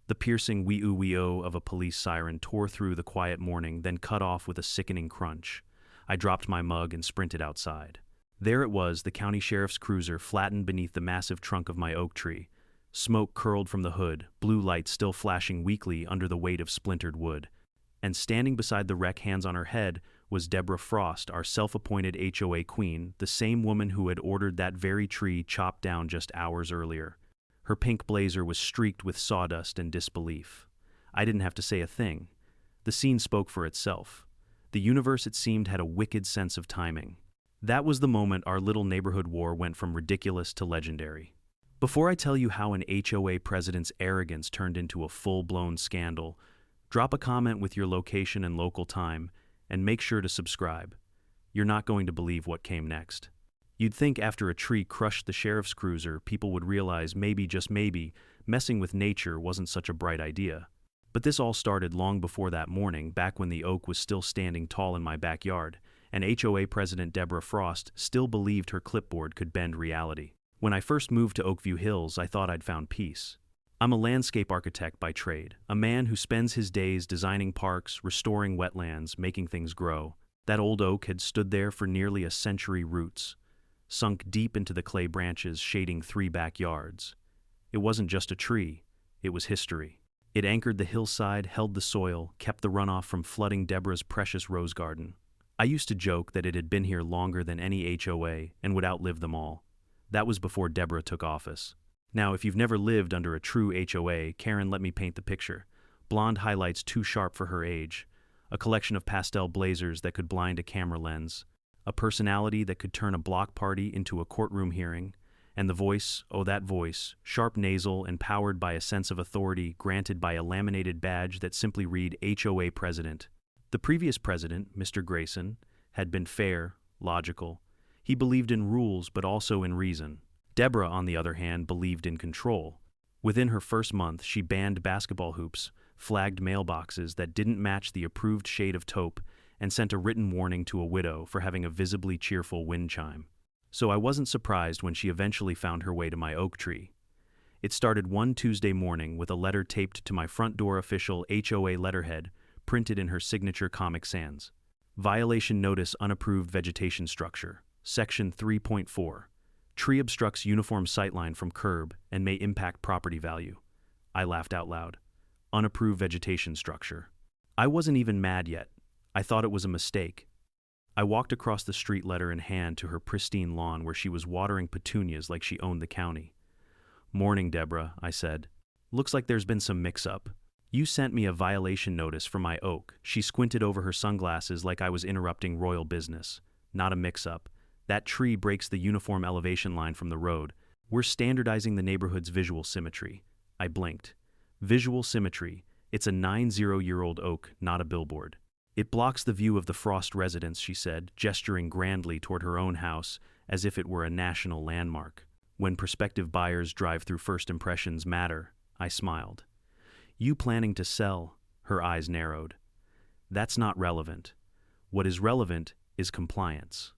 The piercing wee-oo of a police siren tore through the quiet morning, then cut off with a sickening crunch. I dropped my mug and sprinted outside. There it was, the county sheriff's cruiser flattened beneath the massive trunk of my oak tree. Smoke curled from the hood, blue lights still flashing weakly under the weight of splintered wood. And standing beside the wreck, hands on her head, was Deborah Frost, our self-appointed HOA queen, the same woman who had ordered that very tree chopped down just hours earlier. Her pink blazer was streaked with sawdust and disbelief. I didn't have to say a thing. The scene spoke for itself. The universe, it seemed, had a wicked sense of timing. That was the moment our little neighborhood war went from ridiculous to legendary. Before I tell you how an HOA president's arrogance turned into a full-blown scandal, drop a comment with your location and local time, and make sure to subscribe. You're not going to believe what came next. You'd think after a tree crushed the sheriff's cruiser, people would realize maybe, just maybe, messing with nature wasn't such a bright idea. But this all started long before that morning, back when the oak was still standing tall in my backyard, and HOA President Deborah Frost still believed her clipboard could bend reality. When I first moved to Oakview Hills, I thought I'd found peace. I'm a landscape architect by trade, a man who spends his days designing parks, restoring wetlands, making things grow. That old oak had stood there for nearly a century, roots sunk deep into the clay branches shading 3 backyards. It wasn't just a tree, it was history. It anchored the hillside, held the soil, kept the runoff from flooding Deborah's precious rose garden. I used to joke that it had been here longer than any HOA and would outlive them all. That was before Deborah took office. Now, if you've never lived under a true HOA, Karen, let me paint the picture. Blonde highlights too sharp for her age, a collection of pastel blazers that could blind a camera lens, a personality that could turn a block party into a courtroom hearing, and the voice, oh that voice, sharp nasal and powered by a sense of authority granted by a laminated badge that simply read HOA President. The previous president, Mr. Grayson, had been fair, logical. He believed in rules but also in reason. Deborah, on the other hand, believed in control. Within her first month, she banned basketball hoops, flagged mailboxes that didn't match the approved shade of taupe, and sent a written warning to a widow for having a visibly cheerful wind chime. So I wasn't surprised when she eventually found her way to my oak tree. It started one Tuesday morning with a letter taped to my front door, official HOA letterhead, printed in her signature Comic Sans. Violation notice, unapproved vegetation structure. Section 3.4. Tree obstructs uniform sightline from curb and may impact property value. I laughed out loud. Unapproved vegetation structure. I wasn't even mad yet. I thought it was a mistake. I walked across the street, letter in hand, to her pristine lawn where she was watering petunias like she owned the county. Morning, Deborah, I said. Looks like there's been some mix-up. You sent me a violation notice for my oak. She squinted over her sunglasses like I was interrupting royal business. Not a mix-up. That tree breaks the uniform elevation line from the road. We're standardizing the neighborhood's visual symmetry. I blinked. Visual symmetry. It's a 90-year-old oak, not a billboard. It blocks the view of the Frost residence, she said, gesturing grandly toward her own house as if it were a national landmark. When prospective buyers drive through, first impressions matter, I smiled. You planning to sell? Her eyes narrowed. That's not relevant. What is relevant is compliance.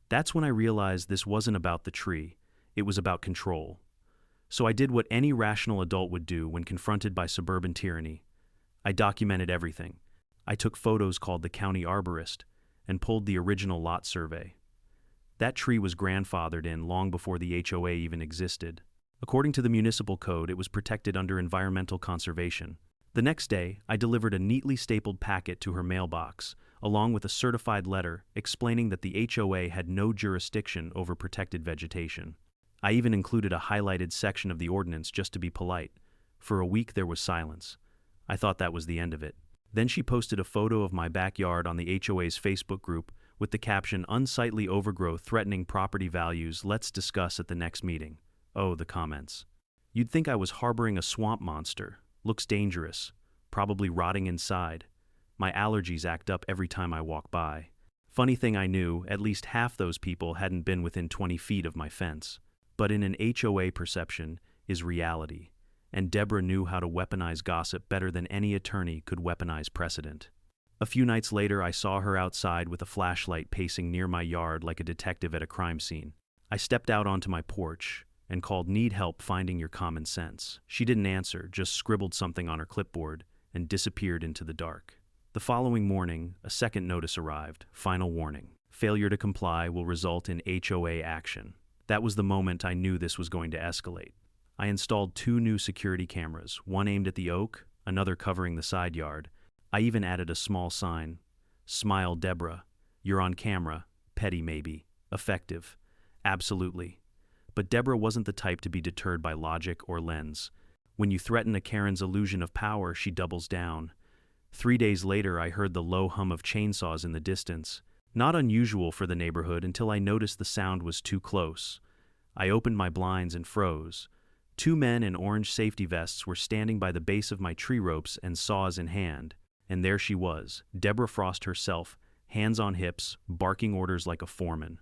That's when I realized this wasn't about the tree, it was about control. So I did what any rational adult would do when confronted by suburban tyranny. I documented everything. I took photos, called the county arborist, and pulled the original lot survey. That tree was grandfathered in long before the HOA even existed. According to the municipal code, it was protected under environmental conservation. The next day, I delivered a neatly stapled packet to her mailbox, along with a certified letter explaining that the HOA had no jurisdiction over protected vegetation. I even included a highlighted section of the ordinance just to be polite. For a week there was silence. I thought that was the end of it. Then she posted a photo of my backyard on the HOA's Facebook group with the caption, "Unsightly overgrowth threatening property values, let's discuss at the next meeting." Oh, the comments. You'd think I was harboring a swamp monster. Looks dangerous. Probably rotting inside. My allergies act up every time I walk by. Funny thing, I knew at least half those people hadn't been within 20 feet of my fence. But in an HOA, perception is reality. And Deborah knew how to weaponize gossip better than any attorney could weaponize precedent. A few nights later, I saw her outside with a flashlight, pacing near my yard like a detective at a crime scene. I stepped out onto my porch, and called "Need help finding your common sense." She didn't answer, just scribbled something on her clipboard and disappeared into the dark. The following morning, a second notice arrived. Final warning. Failure to comply will result in HOA action. That was the moment I knew this was going to escalate. I installed 2 new security cameras, one aimed at the oak, another covering the side yard. I even added a small sign. "Smile, Deborah. You're on camera. Petty maybe. Effective. Absolutely." But Deborah wasn't the type to be deterred by logic or lens. When you threaten a Karen's illusion of power, she doubles down. 3 days later, I heard the low hum of chainsaws in the distance. Not unusual for the neighborhood until I noticed the sound was too close. I opened my blinds and froze. 2 men in orange safety vests were standing by the base of my tree ropes and saws in hand. And there she was, Deborah Frost herself, hands on hips, barking orders like a foreman.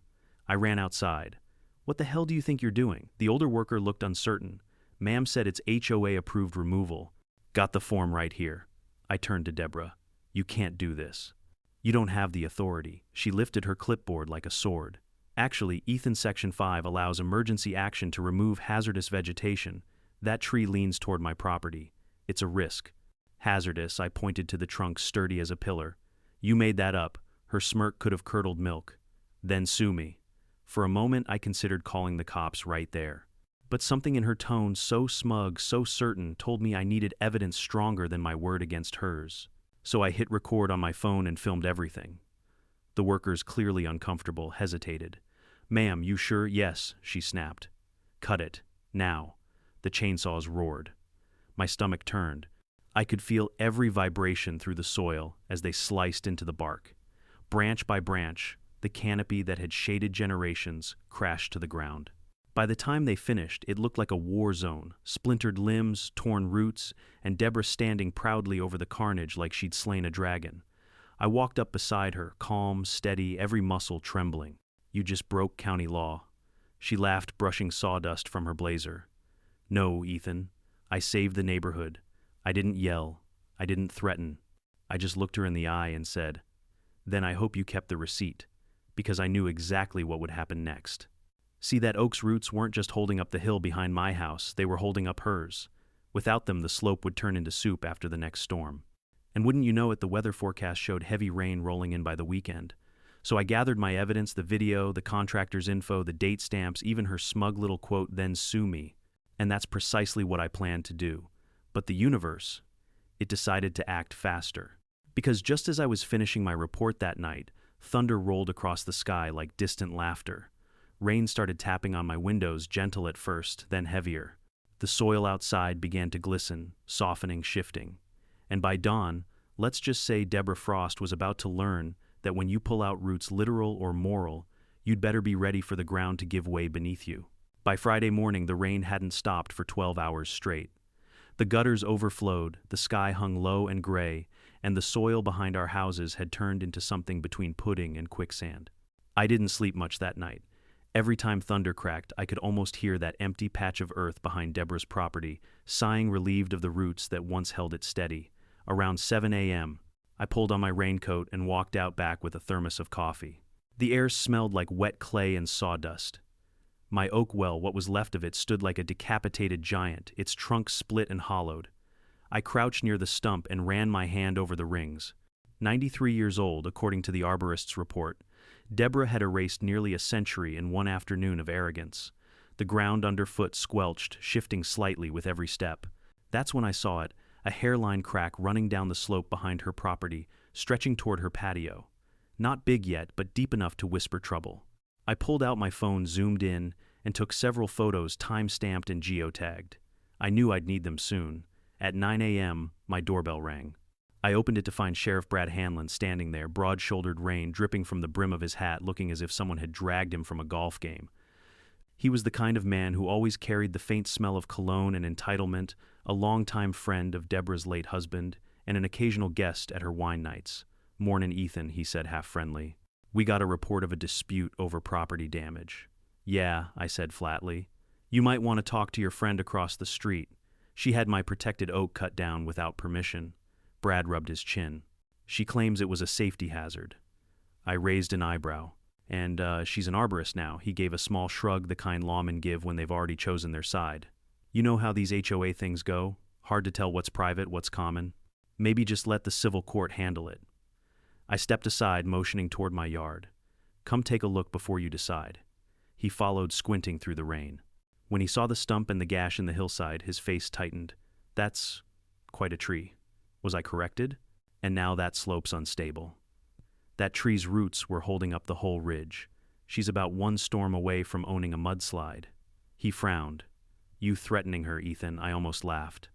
I ran outside. "What the hell do you think you're doing?" The older worker looked uncertain. "Ma'am said it's HOA-approved removal." "Got the form right here." I turned to Deborah. "You can't do this. You don't have the authority." She lifted her clipboard like a sword. "Actually, Ethan Section 5 allows emergency action to remove hazardous vegetation. That tree leans toward my property. It's a risk." "Hazardous," I pointed to the trunk sturdy as a pillar. "You made that up." Her smirk could have curdled milk. "Then sue me." For a moment, I considered calling the cops right there. But something in her tone, so smug, so certain, told me I needed evidence stronger than my word against hers. So I hit record on my phone and filmed everything. The workers, clearly uncomfortable, hesitated. "Ma'am, you sure?" "Yes," she snapped. "Cut it. Now." The chainsaws roared. My stomach turned. I could feel every vibration through the soil as they sliced into the bark. Branch by branch, the canopy that had shaded generations crashed to the ground. By the time they finished, it looked like a war zone, splintered limbs, torn roots, and Deborah standing proudly over the carnage like she'd slain a dragon. I walked up beside her, calm, steady, every muscle trembling. "You just broke county law." She laughed, brushing sawdust from her blazer. "No, Ethan. I saved the neighborhood. I didn't yell. I didn't threaten. I just looked her in the eye and said, 'Then I hope you kept the receipt,' because I knew exactly what would happen next." See, that oak's roots weren't just holding up the hill behind my house, they were holding up hers. Without them, the slope would turn into soup after the next storm. And wouldn't you know it, the weather forecast showed heavy rain rolling in by the weekend. So I gathered my evidence, the video, the contractor's info, the date stamps, even her smug little quote, "Then sue me." And that's precisely what I planned to do. But the universe, it decided to act faster. Because just as I was finishing my report that night, thunder rolled across the sky like distant laughter. Rain started tapping on my windows, gentle at first, then heavier. The soil outside began to glisten, softening, shifting. And by dawn, let's just say Deborah Frost was about to learn that when you pull out roots literal or moral, you'd better be ready for the ground to give way beneath you. By Friday morning, the rain hadn't stopped for 12 hours straight. The gutters overflowed, the sky hung low and gray, and the soil behind our houses had turned into something between pudding and quicksand. I didn't sleep much that night. Every time thunder cracked, I could almost hear that empty patch of earth behind Deborah's property, sighing relieved of the roots that once held it steady. Around 7 a.m., I pulled on my raincoat and walked out back with a thermos of coffee. The air smelled like wet clay and sawdust. My oak well, what was left of it, stood like a decapitated giant, its trunk split and hollowed. I crouched near the stump and ran my hand over the rings. 93 years old, according to the arborist's report, Deborah had erased nearly a century in one afternoon of arrogance. The ground underfoot squelched, shifting slightly with every step. That's when I saw it, a hairline crack running down the slope behind her property, stretching toward her patio. Not big yet, but deep enough to whisper trouble. I pulled out my phone, zoomed in, and took several photos time-stamped and geotagged. I knew I'd need them soon. At 9 a.m., my doorbell rang. I opened it to find Sheriff Brad Hanlon standing there, broad-shouldered, rain dripping from the brim of his hat, looking as if someone had dragged him from a golf game. He was the kind of man who always carried the faint smell of cologne and entitlement, a longtime friend of Deborah's late husband, and an occasional guest at her wine nights. "Mornin', Ethan," he said half-friendly. "We got a report of a dispute over property damage." "Yeah," I said flatly. "You might want to talk to your friend across the street. She had my protected oak cut down without permission." Brad rubbed his chin. "She claims it was a safety hazard." I raised an eyebrow. And she's an arborist now. He gave a small shrug, the kind lawmen give when they've already chosen their side. You know how these HOA things go? Hard to tell what's private, what's common. Maybe just let the civil court handle it. I stepped aside, motioning toward my yard. Come take a look before you decide. He followed, squinting through the rain. When he saw the stump and the gash in the hillside, his face tightened. That's quite a tree. Was I corrected? And now that slope's unstable. That tree's roots were holding up the whole ridge. She's about one storm away from owning a mudslide. He frowned. You threatening her, Ethan, I almost laughed.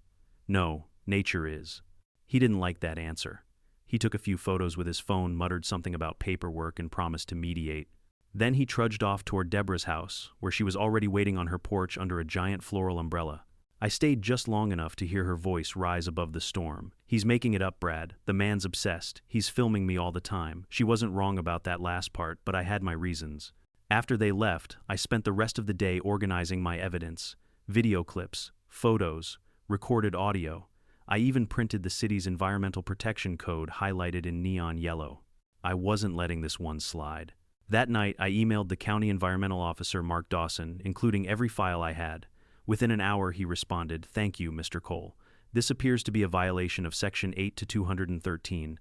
No, nature is. He didn't like that answer. He took a few photos with his phone, muttered something about paperwork, and promised to mediate. Then he trudged off toward Deborah's house, where she was already waiting on her porch under a giant floral umbrella. I stayed just long enough to hear her voice rise above the storm. He's making it up, Brad. The man's obsessed. He's filming me all the time. She wasn't wrong about that last part, but I had my reasons. After they left, I spent the rest of the day organizing my evidence. Video clips, photos, recorded audio. I even printed the city's environmental protection code highlighted in neon yellow. I wasn't letting this one slide. That night, I emailed the county environmental officer, Mark Dawson, including every file I had. Within an hour, he responded, "Thank you, Mr. Cole. This appears to be a violation of Section 8 to 213.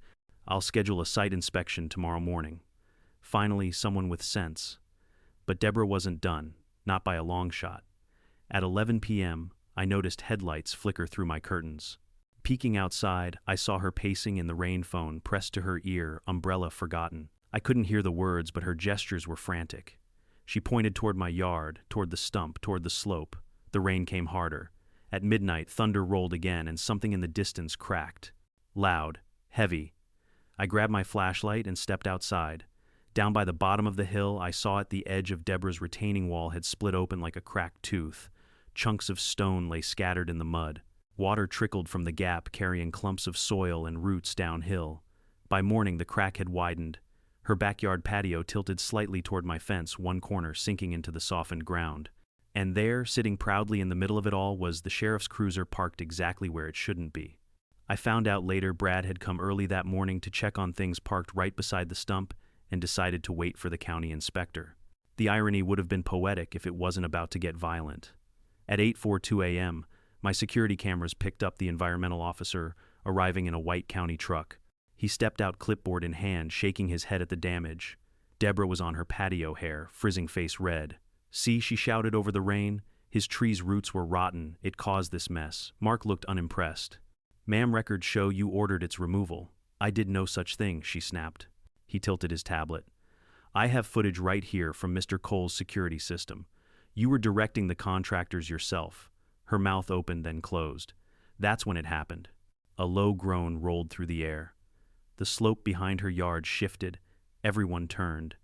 I'll schedule a site inspection tomorrow morning." Finally, someone with sense. But Deborah wasn't done, not by a long shot. At 11 p.m., I noticed headlights flicker through my curtains. Peeking outside, I saw her pacing in the rain phone pressed to her ear, umbrella forgotten. I couldn't hear the words, but her gestures were frantic. She pointed toward my yard, toward the stump, toward the slope. The rain came harder. At midnight, thunder rolled again, and something in the distance cracked. Loud, heavy. I grabbed my flashlight and stepped outside. Down by the bottom of the hill, I saw at the edge of Deborah's retaining wall had split open like a cracked tooth. Chunks of stone lay scattered in the mud. Water trickled from the gap, carrying clumps of soil and roots downhill. By morning, the crack had widened. Her backyard patio tilted slightly toward my fence, one corner sinking into the softened ground. And there, sitting proudly in the middle of it all, was the sheriff's cruiser parked exactly where it shouldn't be. I found out later Brad had come early that morning to check on things parked right beside the stump and decided to wait for the county inspector. The irony would have been poetic if it wasn't about to get violent. At 8:42 a.m., my security cameras picked up the environmental officer arriving in a white county truck. He stepped out, clipboard in hand, shaking his head at the damage. Deborah was on her patio, hair, frizzing face red. "See," she shouted over the rain. "His tree's roots were rotten. It caused this mess." Mark looked unimpressed. "Ma'am, records show you ordered its removal." "I did no such thing," she snapped. He tilted his tablet. "I have footage right here from Mr. Cole's security system. You were directing the contractors yourself." Her mouth opened, then closed. That's when it happened. A low groan rolled through the air. The slope behind her yard shifted. Everyone turned.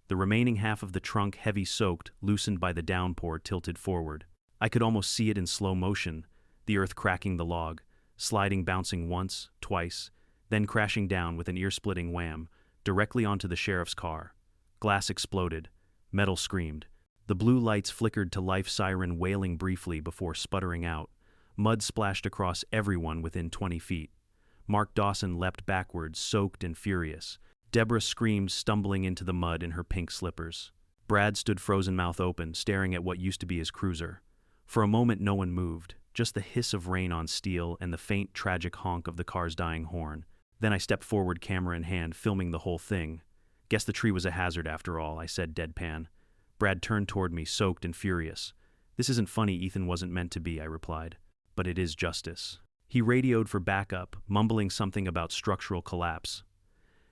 The remaining half of the trunk, heavy soaked, loosened by the downpour, tilted forward. I could almost see it in slow motion, the earth cracking the log, sliding, bouncing once, twice, then crashing down with an ear-splitting wham, directly onto the sheriff's car. Glass exploded. Metal screamed. The blue lights flickered to life, siren wailing briefly before sputtering out. Mud splashed across everyone within 20 feet. Mark Dawson leapt backwards, soaked and furious. Deborah screamed, stumbling into the mud in her pink slippers. Brad stood frozen, mouth open, staring at what used to be his cruiser. For a moment no one moved, just the hiss of rain on steel and the faint, tragic honk of the car's dying horn. Then I stepped forward, camera in hand, filming the whole thing. "Guess the tree was a hazard after all," I said, deadpan. Brad turned toward me, soaked and furious. "This isn't funny, Ethan, wasn't meant to be," I replied. "But it is justice." He radioed for backup, mumbling something about structural collapse.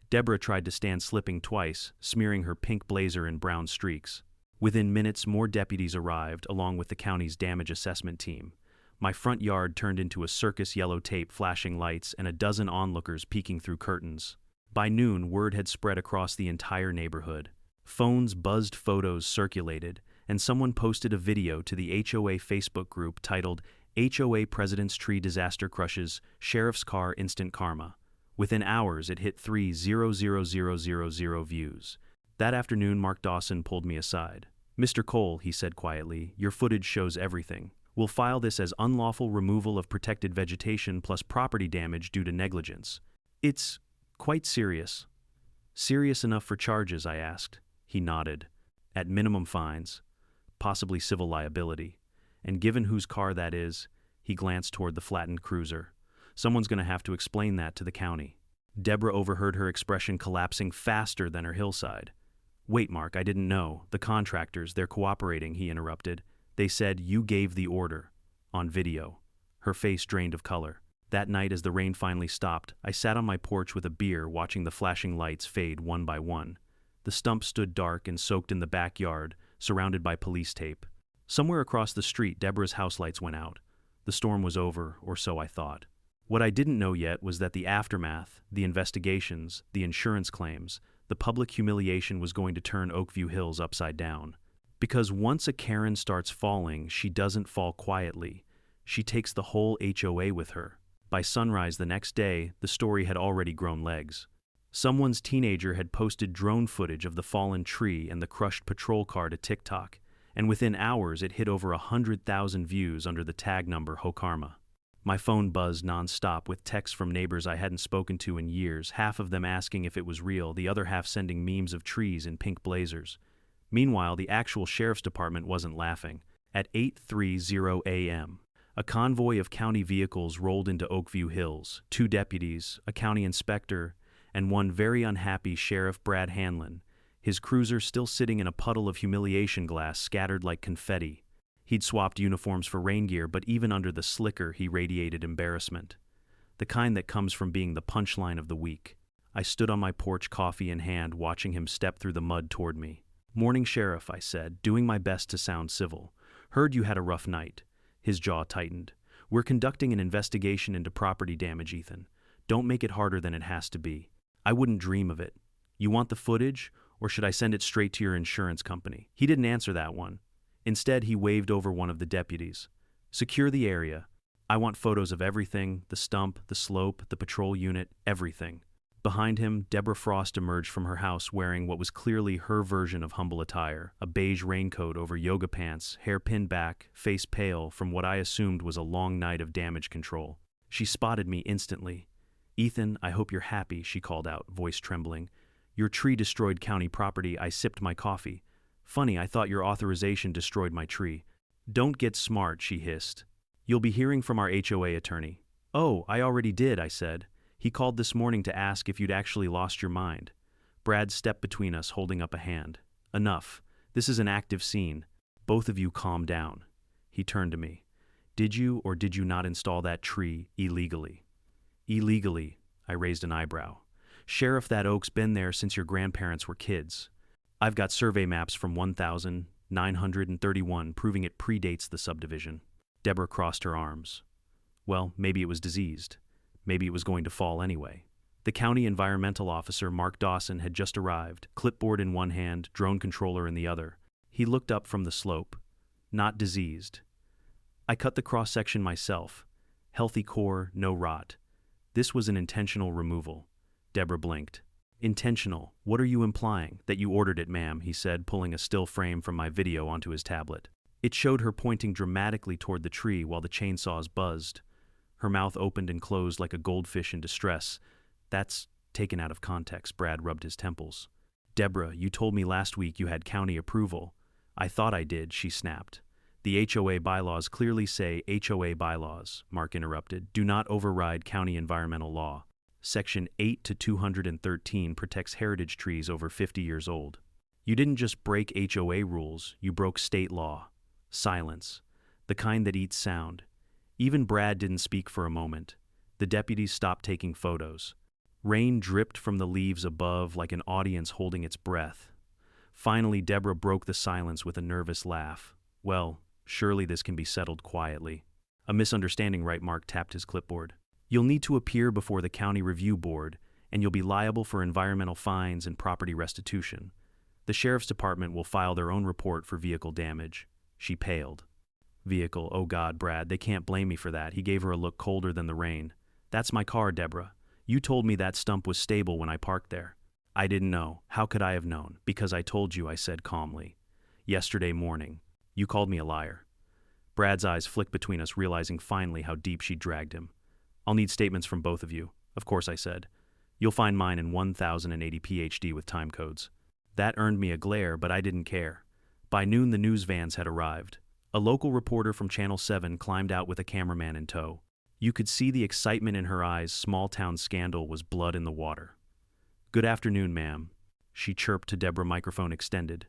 Deborah tried to stand, slipping twice, smearing her pink blazer in brown streaks. Within minutes, more deputies arrived, along with the county's damage assessment team. My front yard turned into a circus, yellow tape, flashing lights, and a dozen onlookers peeking through curtains. By noon, word had spread across the entire neighborhood. Phones buzzed, photos circulated, and someone posted a video to the HOA Facebook group titled "HOA President's Tree Disaster Crushes Sheriff's Car Instant Karma." Within hours, it hit 3,000,000 views. That afternoon, Mark Dawson pulled me aside. "Mr. Cole," he said quietly, "your footage shows everything. We'll file this as unlawful removal of protected vegetation plus property damage due to negligence. It's quite serious." "Serious enough for charges?" I asked. He nodded. At minimum fines, possibly civil liability. And given whose car that is, he glanced toward the flattened cruiser. Someone's going to have to explain that to the county. Deborah overheard her expression collapsing faster than her hillside. Wait, Mark, I didn't know. The contractors, they're cooperating, he interrupted. They said you gave the order. On video. Her face drained of color. That night, as the rain finally stopped, I sat on my porch with a beer watching the flashing lights fade one by one. The stump stood dark and soaked in the backyard, surrounded by police tape. Somewhere across the street, Deborah's house lights went out. The storm was over, or so I thought. What I didn't know yet was that the aftermath, the investigations, the insurance claims, the public humiliation was going to turn Oakview Hills upside down. Because once a Karen starts falling, she doesn't fall quietly. She takes the whole HOA with her. By sunrise the next day, the story had already grown legs. Someone's teenager had posted drone footage of the fallen tree and the crushed patrol car to TikTok, and within hours it hit over 100,000 views under the tag number hoakaren. My phone buzzed nonstop with texts from neighbors I hadn't spoken to in years, half of them asking if it was real, the other half sending memes of trees in pink blazers. Meanwhile, the actual sheriff's department wasn't laughing. At 8:30 a.m., a convoy of county vehicles rolled into Oakview Hills, 2 deputies, a county inspector, and one very unhappy Sheriff Brad Hanlon, his cruiser still sitting in a puddle of humiliation glass scattered like confetti. He'd swapped uniforms for rain gear, but even under the slicker he radiated embarrassment. The kind that comes from being the punchline of the week. I stood on my porch, coffee in hand, watching him step through the mud toward me. "Morning, Sheriff," I said, doing my best to sound civil. "Heard you had a rough night." His jaw tightened. "We're conducting an investigation into property damage, Ethan. Don't make it harder than it has to be." "I wouldn't dream of it. You want the footage, or should I send it straight to your insurance company?" He didn't answer that one. Instead, he waved over one of the deputies. "Secure the area. I want photos of everything, the stump, the slope, the patrol unit, everything." Behind him, Deborah Frost emerged from her house wearing what was clearly her version of humble attire, a beige raincoat over yoga pants, hair pinned back, face pale from what I assumed was a long night of damage control. She spotted me instantly. "Ethan, I hope you're happy," she called out, voice trembling. "Your tree destroyed county property." I sipped my coffee. "Funny, I thought your authorization destroyed my tree." "Don't get smart," she hissed. "You'll be hearing from our HOA attorney." "Oh, I already did," I said. "He called this morning to ask if you'd actually lost your mind." Brad stepped between us, holding up a hand. "Enough. This is an active scene. Both of you calm down." He turned to me. "Did you or did you not install that tree illegally?" "Illegally," I raised an eyebrow. "Sheriff, that oak's been there since your grandparents were kids. I've got survey maps from 1931 proving it predates the subdivision." Deborah crossed her arms. "Well, maybe it was diseased. Maybe it was going to fall anyway." The county environmental officer, Mark Dawson, had just arrived, clipboard in one hand, drone controller in the other. He looked up from the slope. "Not diseased. I cut the cross-section myself. Healthy core, no rot. This was an intentional removal." Deborah blinked. "Intentional? What are you implying?" "That you ordered it, ma'am," he said, pulling a still frame from my video onto his tablet. It showed her pointing dramatically toward the tree while the chainsaws buzzed. Her mouth opened and closed like a goldfish in distress. "That's taken out of context." Brad rubbed his temples. "Deborah, you told me last week you had county approval." "I thought I did," she snapped. "The HOA bylaws clearly say—" "HOA bylaws," Mark interrupted, "do not override county environmental law. Section 8 to 213 protects heritage trees over 50 years old. You didn't just break HOA rules, you broke state law." Silence. The kind that eats sound. Even Brad didn't speak for a moment. The deputies stopped taking photos. Rain dripped from the leaves above like an audience holding its breath. Finally, Deborah broke the silence with a nervous laugh. "Well, surely this can be settled quietly." "A misunderstanding, right?" Mark tapped his clipboard. "You'll need to appear before the county review board, and you'll be liable for environmental fines and property restitution. The sheriff's department will file their own report for vehicle damage." She paled. "Vehicle, oh God, Brad, they can't blame me for that." He gave her a look colder than the rain. "That's my car, Deborah. You told me that stump was stable when I parked there." "I didn't know. How could I have known?" "Because I told you," I said calmly. "Yesterday morning. You called me a liar." Brad's eyes flicked between us, realizing finally how deep she'd dragged him. "I'll need statements from both of you." "Of course," I said. "You'll find mine in 1080 PhD with time codes." That earned me a glare, but I didn't care. By noon, the news vans had arrived. A local reporter from Channel 7 climbed out with a cameraman in tow. You could see the excitement in her eyes. Small-town scandal was blood in the water. "Good afternoon, ma'am," she chirped to Deborah, microphone extended.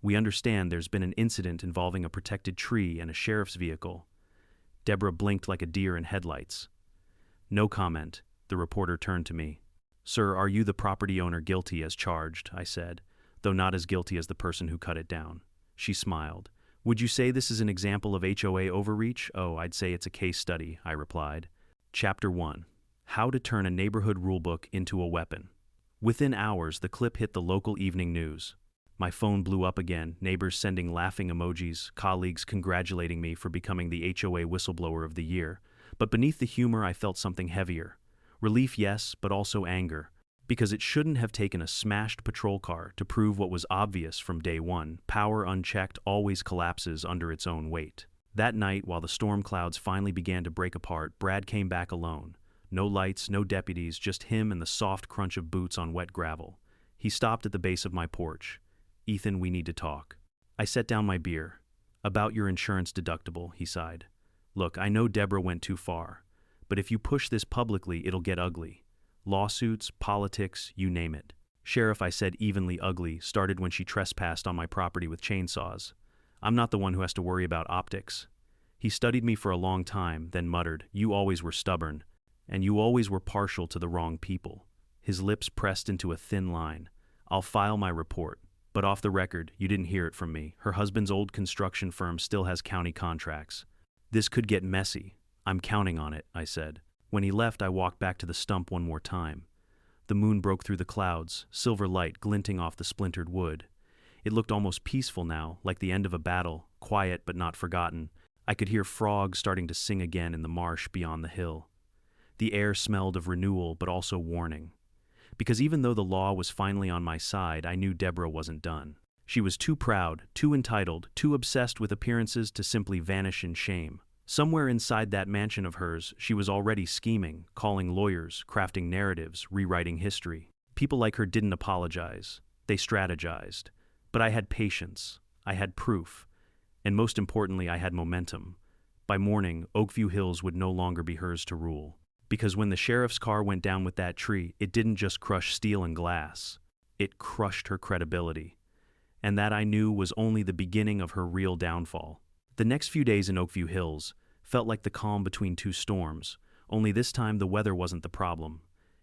"We understand there's been an incident involving a protected tree and a sheriff's vehicle." Deborah blinked like a deer in headlights. "No comment." The reporter turned to me. "Sir, are you the property owner guilty as charged?" I said, though not as guilty as the person who cut it down. She smiled. "Would you say this is an example of HOA overreach?" "Oh, I'd say it's a case study," I replied. Chapter 1. How to Turn a Neighborhood Rulebook into a Weapon. Within hours, the clip hit the local evening news. My phone blew up again, neighbors sending laughing emojis, colleagues congratulating me for becoming the HOA whistleblower of the year. But beneath the humor, I felt something heavier. Relief, yes, but also anger. Because it shouldn't have taken a smashed patrol car to prove what was obvious from day one: power unchecked always collapses under its own weight. That night, while the storm clouds finally began to break apart, Brad came back alone. No lights, no deputies, just him and the soft crunch of boots on wet gravel. He stopped at the base of my porch. "Ethan, we need to talk." I set down my beer. "About your insurance deductible," he sighed. "Look, I know Deborah went too far, but if you push this publicly, it'll get ugly. Lawsuits, politics, you name it." "Sheriff," I said, evenly ugly, started when she trespassed on my property with chainsaws. "I'm not the one who has to worry about optics." He studied me for a long time, then muttered, "You always were stubborn, and you always were partial to the wrong people." His lips pressed into a thin line. "I'll file my report. But off the record, you didn't hear it from me. Her husband's old construction firm still has county contracts. This could get messy. I'm counting on it," I said. When he left, I walked back to the stump one more time. The moon broke through the clouds, silver light glinting off the splintered wood. It looked almost peaceful now, like the end of a battle, quiet but not forgotten. I could hear frogs starting to sing again in the marsh beyond the hill. The air smelled of renewal but also warning. Because even though the law was finally on my side, I knew Deborah wasn't done. She was too proud, too entitled, too obsessed with appearances to simply vanish in shame. Somewhere inside that mansion of hers, she was already scheming, calling lawyers, crafting narratives, rewriting history. People like her didn't apologize. They strategized. But I had patience. I had proof. And most importantly, I had momentum. By morning, Oakview Hills would no longer be hers to rule. Because when the sheriff's car went down with that tree, it didn't just crush steel and glass. It crushed her credibility. And that, I knew, was only the beginning of her real downfall. The next few days in Oakview Hills felt like the calm between two storms, only this time the weather wasn't the problem.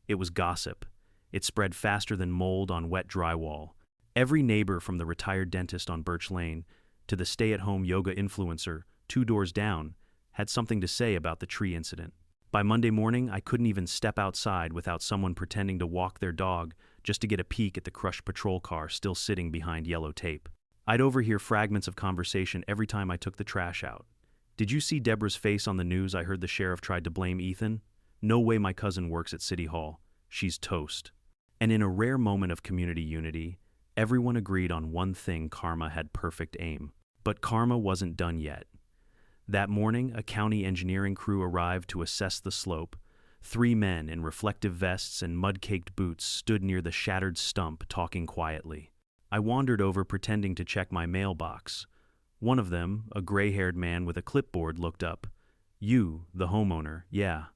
It was gossip. It spread faster than mold on wet drywall. Every neighbor, from the retired dentist on Birch Lane to the stay-at-home yoga influencer 2 doors down, had something to say about the tree incident. By Monday morning, I couldn't even step outside without someone pretending to walk their dog just to get a peek at the crushed patrol car still sitting behind yellow tape. I'd overhear fragments of conversation every time I took the trash out. "Did you see Deborah's face on the news? I heard the sheriff tried to blame Ethan. No way, my cousin works at City Hall. She's toast." And in a rare moment of community unity, everyone agreed on one thing: karma had perfect aim. But karma wasn't done yet. That morning, a county engineering crew arrived to assess the slope. 3 men in reflective vests and mud-caked boots stood near the shattered stump, talking quietly. I wandered over, pretending to check my mailbox. One of them, a gray-haired man with a clipboard, looked up. "You, the homeowner, yeah.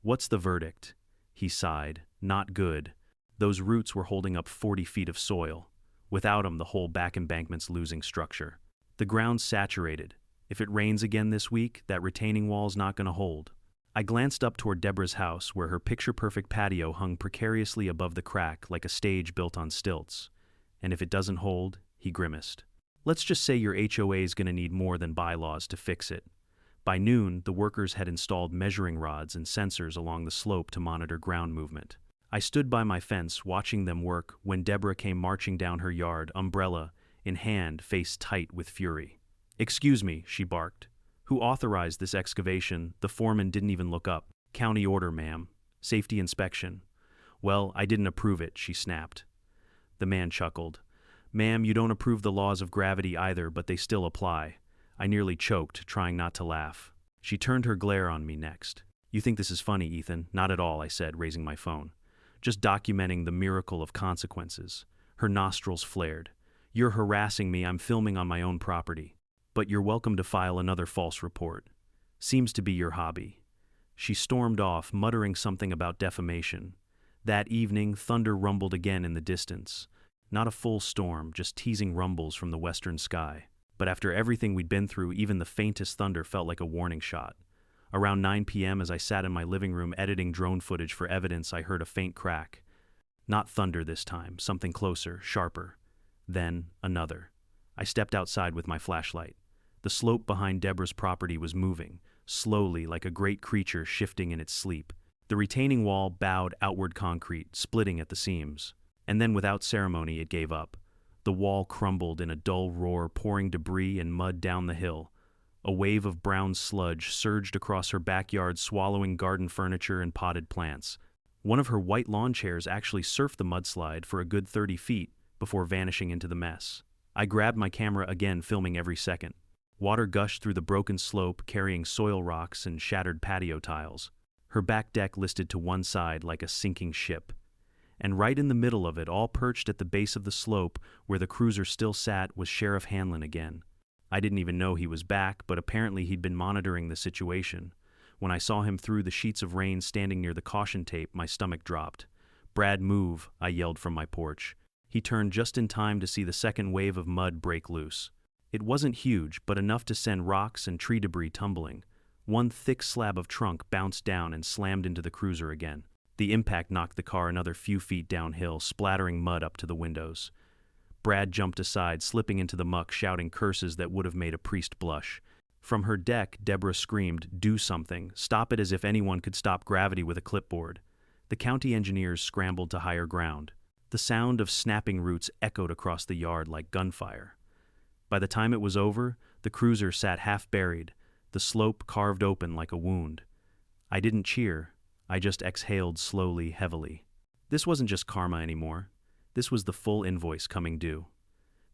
What's the verdict?" He sighed. "Not good. Those roots were holding up 40 feet of soil. Without 'em, the whole back embankment's losing structure. The ground's saturated. If it rains again this week, that retaining wall's not gonna hold." I glanced up toward Deborah's house, where her picture-perfect patio hung precariously above the crack like a stage built on stilts. "And if it doesn't hold," he grimaced, "let's just say your HOA's gonna need more than bylaws to fix it." By noon, the workers had installed measuring rods and sensors along the slope to monitor ground movement. I stood by my fence watching them work when Deborah came marching down her yard, umbrella in hand, face tight with fury. "Excuse me," she barked. "Who authorized this excavation?" The foreman didn't even look up. "County order, ma'am. Safety inspection." "Well, I didn't approve it," she snapped. The man chuckled. "Ma'am, you don't approve the laws of gravity either, but they still apply." I nearly choked, trying not to laugh. She turned her glare on me next. "You think this is funny, Ethan?" "Not at all," I said, raising my phone. "Just documenting the miracle of consequences." Her nostrils flared. "You're harassing me. I'm filming on my own property. But you're welcome to file another false report. Seems to be your hobby." She stormed off, muttering something about defamation. That evening, thunder rumbled again in the distance. Not a full storm, just teasing rumbles from the western sky. But after everything we'd been through, even the faintest thunder felt like a warning shot. Around 9 p.m., as I sat in my living room editing drone footage for evidence, I heard a faint crack. Not thunder this time, something closer, sharper. Then, another. I stepped outside with my flashlight. The slope behind Deborah's property was moving, slowly, like a great creature shifting in its sleep. The retaining wall bowed outward concrete, splitting at the seams. And then, without ceremony, it gave up. The wall crumbled in a dull roar, pouring debris and mud down the hill. A wave of brown sludge surged across her backyard, swallowing garden furniture and potted plants. One of her white lawn chairs actually surfed the mudslide for a good 30 feet before vanishing into the mess. I grabbed my camera again, filming every second. Water gushed through the broken slope, carrying soil rocks and shattered patio tiles. Her back deck listed to one side like a sinking ship. And right in the middle of it, all perched at the base of the slope where the cruiser still sat, was Sheriff Hanlon again. I didn't even know he was back, but apparently he'd been monitoring the situation. When I saw him through the sheets of rain standing near the caution tape, my stomach dropped. "Brad, move," I yelled from my porch. He turned just in time to see the second wave of mud break loose. It wasn't huge, but enough to send rocks and tree debris tumbling. One thick slab of trunk bounced down and slammed into the cruiser again. The impact knocked the car another few feet downhill, splattering mud up to the windows. Brad jumped aside, slipping into the muck, shouting curses that would have made a priest blush. From her deck, Deborah screamed, "Do something! Stop it!" as if anyone could stop gravity with a clipboard. The county engineers scrambled to higher ground. The sound of snapping roots echoed across the yard like gunfire. By the time it was over, the cruiser sat half buried, the slope carved open like a wound. I didn't cheer. I just exhaled slowly, heavily. This wasn't just karma anymore. This was the full invoice coming due.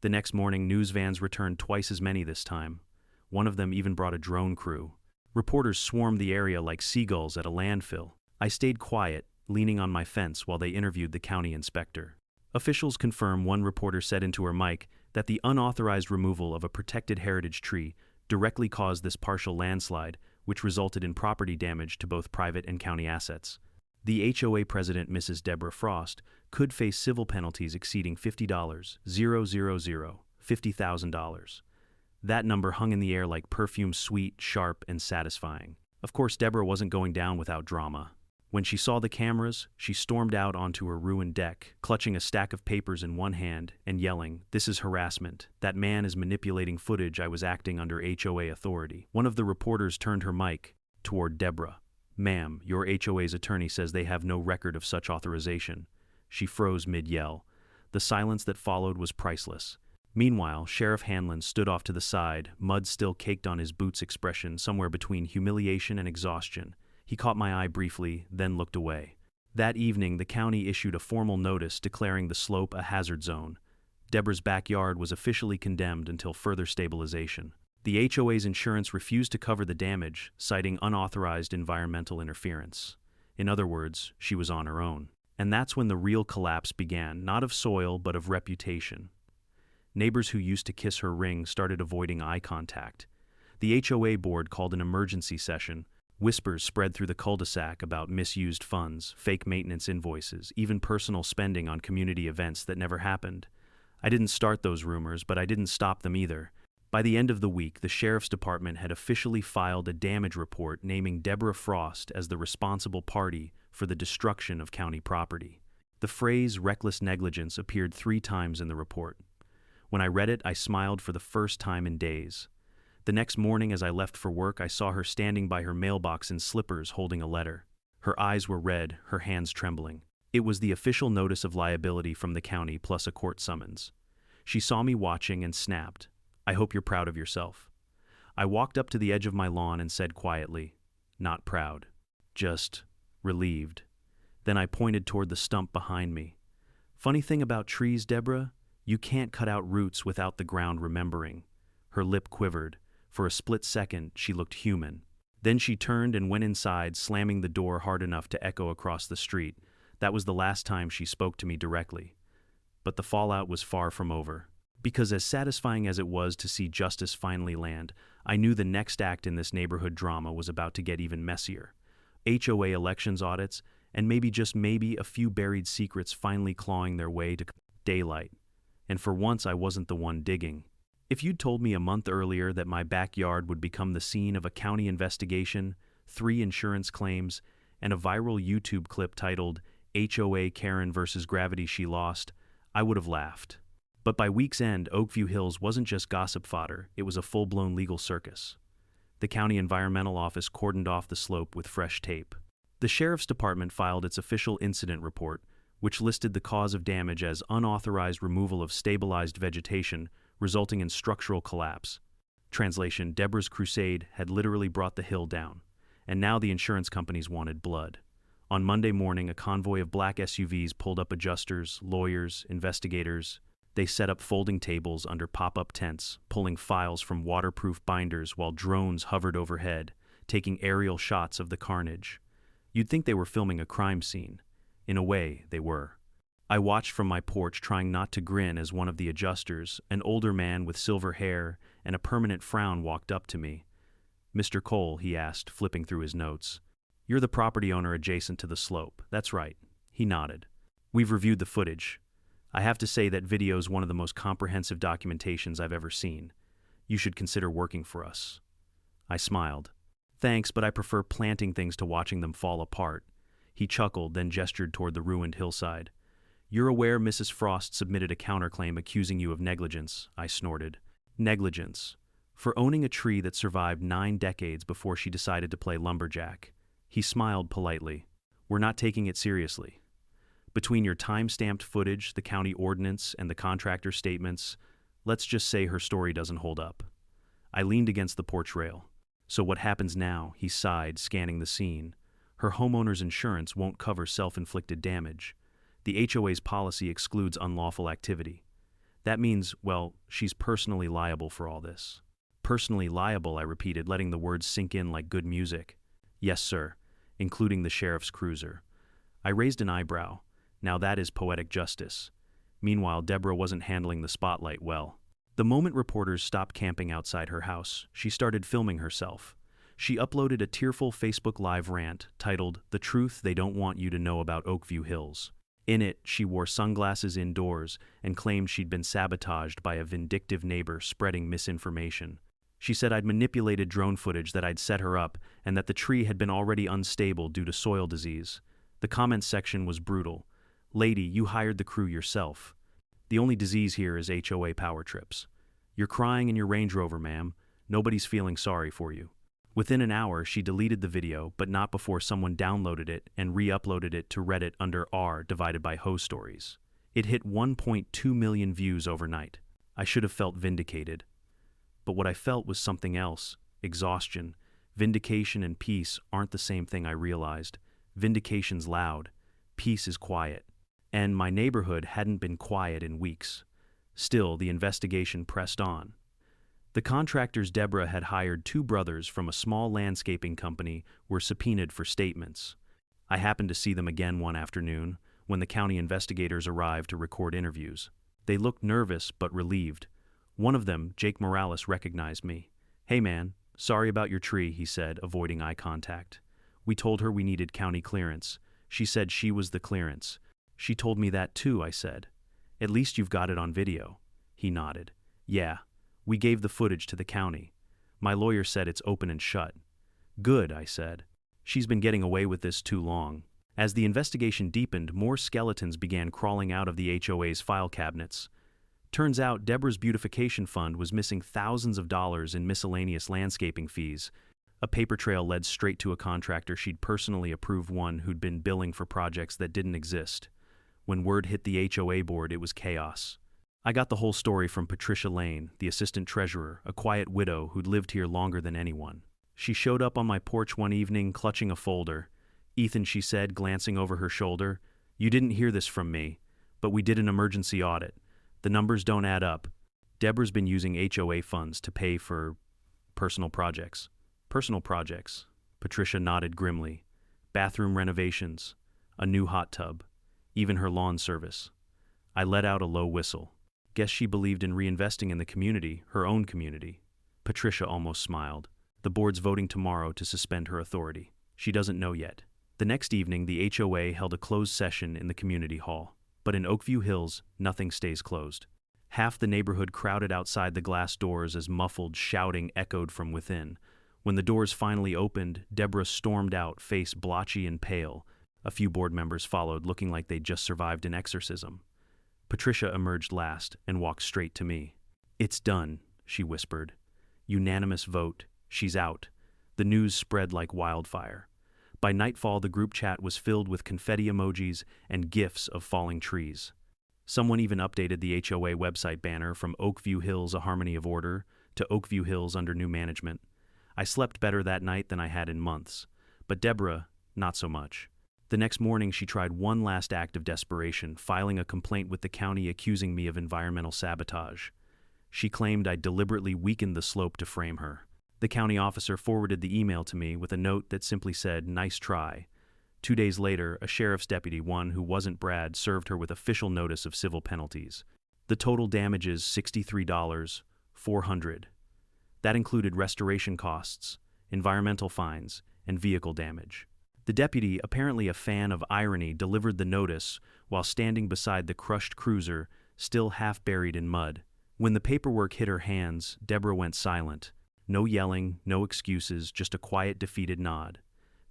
The next morning, news vans returned, twice as many this time. One of them even brought a drone crew. Reporters swarmed the area like seagulls at a landfill. I stayed quiet, leaning on my fence while they interviewed the county inspector. Officials confirm, one reporter said into her mic, that the unauthorized removal of a protected heritage tree directly caused this partial landslide, which resulted in property damage to both private and county assets. The HOA president, Mrs. Deborah Frost, could face civil penalties exceeding $50,000. That number hung in the air like perfume, sweet, sharp, and satisfying. Of course, Deborah wasn't going down without drama. When she saw the cameras, she stormed out onto her ruined deck, clutching a stack of papers in one hand and yelling, "This is harassment. That man is manipulating footage. I was acting under HOA authority." One of the reporters turned her mic toward Deborah. "Ma'am, your HOA's attorney says they have no record of such authorization." She froze mid-yell. The silence that followed was priceless. Meanwhile, Sheriff Hanlon stood off to the side, mud still caked on his boots, expression somewhere between humiliation and exhaustion. He caught my eye briefly, then looked away. That evening, the county issued a formal notice declaring the slope a hazard zone. Deborah's backyard was officially condemned until further stabilization. The HOA's insurance refused to cover the damage, citing unauthorized environmental interference. In other words, she was on her own. And that's when the real collapse began, not of soil, but of reputation. Neighbors who used to kiss her ring started avoiding eye contact. The HOA board called an emergency session. Whispers spread through the cul-de-sac about misused funds, fake maintenance invoices, even personal spending on community events that never happened. I didn't start those rumors, but I didn't stop them either. By the end of the week, the sheriff's department had officially filed a damage report naming Deborah Frost as the responsible party for the destruction of county property. The phrase "reckless negligence" appeared 3 times in the report. When I read it, I smiled for the first time in days. The next morning, as I left for work, I saw her standing by her mailbox in slippers holding a letter. Her eyes were red, her hands trembling. It was the official notice of liability from the county plus a court summons. She saw me watching and snapped, "I hope you're proud of yourself." I walked up to the edge of my lawn and said quietly, "Not proud, just relieved." Then I pointed toward the stump behind me. "Funny thing about trees, Deborah, you can't cut out roots without the ground remembering." Her lip quivered. For a split second, she looked human. Then she turned and went inside, slamming the door hard enough to echo across the street. That was the last time she spoke to me directly. but the fallout was far from over. Because as satisfying as it was to see justice finally land, I knew the next act in this neighborhood drama was about to get even messier. HOA elections audits, and maybe just maybe a few buried secrets finally clawing their way to daylight. And for once I wasn't the one digging. If you'd told me a month earlier that my backyard would become the scene of a county investigation, 3 insurance claims, and a viral YouTube clip titled HOA Karen versus Gravity She Lost, I would have laughed. But by week's end, Oakview Hills wasn't just gossip fodder, it was a full-blown legal circus. The county environmental office cordoned off the slope with fresh tape. The sheriff's department filed its official incident report, which listed the cause of damage as unauthorized removal of stabilized vegetation, resulting in structural collapse. Translation: Deborah's crusade had literally brought the hill down, and now the insurance companies wanted blood. On Monday morning, a convoy of black SUVs pulled up adjusters, lawyers, investigators. They set up folding tables under pop-up tents, pulling files from waterproof binders while drones hovered overhead, taking aerial shots of the carnage. You'd think they were filming a crime scene. In a way, they were. I watched from my porch, trying not to grin as one of the adjusters, an older man with silver hair and a permanent frown, walked up to me. "Mr. Cole," he asked, flipping through his notes. "You're the property owner adjacent to the slope." "That's right." He nodded. "We've reviewed the footage. I have to say that video's one of the most comprehensive documentations I've ever seen. You should consider working for us." I smiled. "Thanks, but I prefer planting things to watching them fall apart." He chuckled, then gestured toward the ruined hillside. "You're aware Mrs. Frost submitted a counterclaim accusing you of negligence," I snorted. "Negligence. For owning a tree that survived 9 decades before she decided to play lumberjack." He smiled politely. "We're not taking it seriously. Between your time-stamped footage, the county ordinance, and the contractor statements, let's just say her story doesn't hold up." I leaned against the porch rail. "So what happens now?" He sighed, scanning the scene. "Her homeowner's insurance won't cover self-inflicted damage. The HOA's policy excludes unlawful activity. That means, well, she's personally liable for all this." "Personally liable," I repeated, letting the words sink in like good music. "Yes, sir, including the sheriff's cruiser." I raised an eyebrow. Now that is poetic justice. Meanwhile, Deborah wasn't handling the spotlight well. The moment reporters stopped camping outside her house, she started filming herself. She uploaded a tearful Facebook Live rant titled "The Truth They Don't Want You to Know About Oakview Hills." In it, she wore sunglasses indoors and claimed she'd been sabotaged by a vindictive neighbor spreading misinformation. She said I'd manipulated drone footage, that I'd set her up, and that the tree had been already unstable due to soil disease. The comments section was brutal. "Lady, you hired the crew yourself. The only disease here is HOA power trips. You're crying in your Range Rover, ma'am. Nobody's feeling sorry for you." Within an hour, she deleted the video, but not before someone downloaded it and re-uploaded it to Reddit under r divided by HOA Stories. It hit 1.2 million views overnight. I should have felt vindicated. But what I felt was something else: exhaustion. Vindication and peace aren't the same thing, I realized. Vindication's loud. Peace is quiet. And my neighborhood hadn't been quiet in weeks. Still, the investigation pressed on. The contractors Deborah had hired, 2 brothers from a small landscaping company, were subpoenaed for statements. I happened to see them again one afternoon, when the county investigators arrived to record interviews. They looked nervous but relieved. One of them, Jake Morales, recognized me. "Hey man, sorry about your tree," he said, avoiding eye contact. "We told her we needed county clearance. She said she was the clearance." "She told me that too," I said. "At least you've got it on video." He nodded. "Yeah. We gave the footage to the county. My lawyer said it's open and shut." "Good," I said. "She's been getting away with this too long." As the investigation deepened, more skeletons began crawling out of the HOA's file cabinets. Turns out Deborah's beautification fund was missing thousands of dollars in miscellaneous landscaping fees. A paper trail led straight to a contractor she'd personally approved, one who'd been billing for projects that didn't exist. When word hit the HOA board, it was chaos. I got the whole story from Patricia Lane, the assistant treasurer, a quiet widow who'd lived here longer than anyone. She showed up on my porch one evening, clutching a folder. "Ethan," she said, glancing over her shoulder, "you didn't hear this from me, but we did an emergency audit. The numbers don't add up. Deborah's been using HOA funds to pay for personal projects." "Personal projects?" Patricia nodded grimly. "Bathroom renovations, a new hot tub, even her lawn service." I let out a low whistle. Guess she believed in reinvesting in the community, her own community. Patricia almost smiled. The board's voting tomorrow to suspend her authority. She doesn't know yet. The next evening, the HOA held a closed session in the community hall. But in Oakview Hills, nothing stays closed. Half the neighborhood crowded outside the glass doors as muffled shouting echoed from within. When the doors finally opened, Deborah stormed out, face blotchy and pale. A few board members followed, looking like they'd just survived an exorcism. Patricia emerged last and walked straight to me. "It's done," she whispered. "Unanimous vote. She's out." The news spread like wildfire. By nightfall, the group chat was filled with confetti emojis and gifs of falling trees. Someone even updated the HOA website banner from Oakview Hills, a harmony of order, to Oakview Hills under new management. I slept better that night than I had in months. But Deborah, not so much. The next morning, she tried one last act of desperation, filing a complaint with the county accusing me of environmental sabotage. She claimed I'd deliberately weakened the slope to frame her. The county officer forwarded the email to me with a note that simply said, "Nice try." 2 days later, a sheriff's deputy, one who wasn't Brad, served her with official notice of civil penalties. The total damages $63,400. That included restoration costs, environmental fines, and vehicle damage. The deputy, apparently a fan of irony, delivered the notice while standing beside the crushed cruiser, still half buried in mud. When the paperwork hit her hands, Deborah went silent. No yelling, no excuses, just a quiet, defeated nod.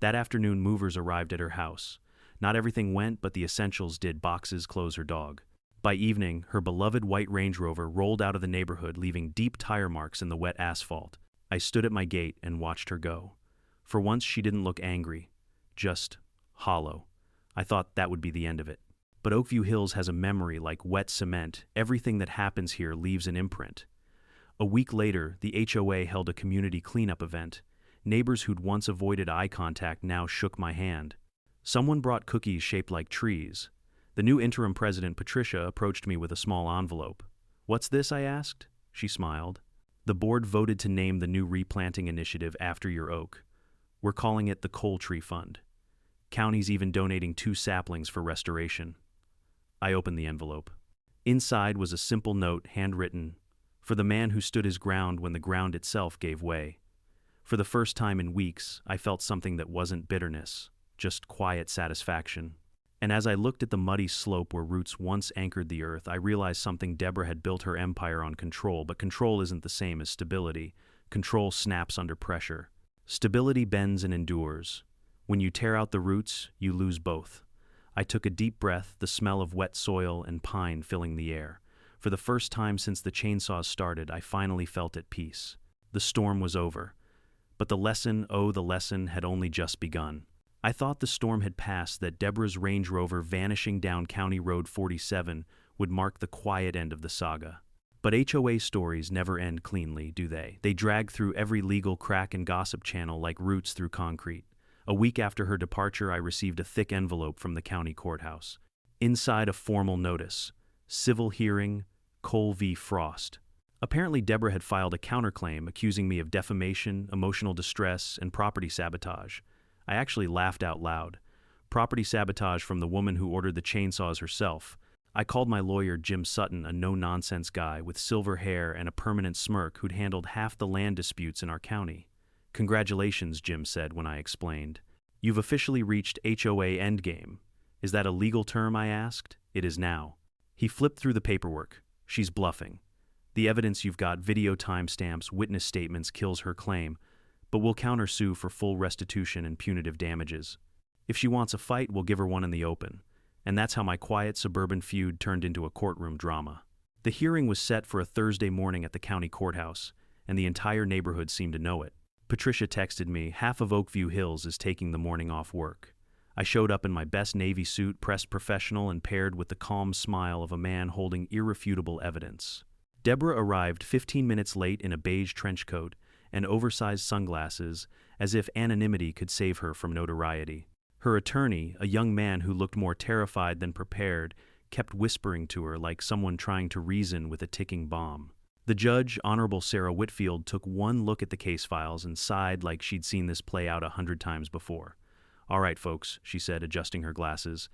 That afternoon, movers arrived at her house. Not everything went, but the essentials did: boxes, clothes, her dog. By evening, her beloved white Range Rover rolled out of the neighborhood, leaving deep tire marks in the wet asphalt. I stood at my gate and watched her go. For once, she didn't look angry, just hollow. I thought that would be the end of it. But Oakview Hills has a memory like wet cement. Everything that happens here leaves an imprint. A week later, the HOA held a community cleanup event. Neighbors who'd once avoided eye contact now shook my hand. Someone brought cookies shaped like trees. The new interim president, Patricia, approached me with a small envelope. "What's this?" I asked. She smiled. "The board voted to name the new replanting initiative after your oak. We're calling it the Coal Tree Fund. County's even donating 2 saplings for restoration." I opened the envelope. Inside was a simple note, handwritten, "For the man who stood his ground when the ground itself gave way." For the first time in weeks, I felt something that wasn't bitterness, just quiet satisfaction. And as I looked at the muddy slope where roots once anchored the earth, I realized something: Deborah had built her empire on control, but control isn't the same as stability. Control snaps under pressure. Stability bends and endures. When you tear out the roots, you lose both. I took a deep breath, the smell of wet soil and pine filling the air. For the first time since the chainsaws started, I finally felt at peace. The storm was over. But the lesson, oh, the lesson, had only just begun. I thought the storm had passed, that Deborah's Range Rover vanishing down County Road 47 would mark the quiet end of the saga. But HOA stories never end cleanly, do they? They drag through every legal crack and gossip channel like roots through concrete. A week after her departure, I received a thick envelope from the county courthouse. Inside, a formal notice: civil hearing, Cole v. Frost. Apparently, Deborah had filed a counterclaim accusing me of defamation, emotional distress, and property sabotage. I actually laughed out loud. Property sabotage from the woman who ordered the chainsaws herself. I called my lawyer, Jim Sutton, a no-nonsense guy with silver hair and a permanent smirk who'd handled half the land disputes in our county. "Congratulations," Jim said when I explained. "You've officially reached HOA endgame." "Is that a legal term?" I asked. "It is now." He flipped through the paperwork. "She's bluffing. The evidence you've got, video timestamps, witness statements, kills her claim, but we'll countersue for full restitution and punitive damages. If she wants a fight, we'll give her one in the open." And that's how my quiet suburban feud turned into a courtroom drama. The hearing was set for a Thursday morning at the county courthouse, and the entire neighborhood seemed to know it. Patricia texted me, "Half of Oakview Hills is taking the morning off work." I showed up in my best Navy suit, pressed professional and paired with the calm smile of a man holding irrefutable evidence. Deborah arrived 15 minutes late in a beige trench coat and oversized sunglasses, as if anonymity could save her from notoriety. Her attorney, a young man who looked more terrified than prepared, kept whispering to her like someone trying to reason with a ticking bomb. The judge, Honorable Sarah Whitfield, took one look at the case files and sighed like she'd seen this play out 100 times before. "All right, folks," she said, adjusting her glasses.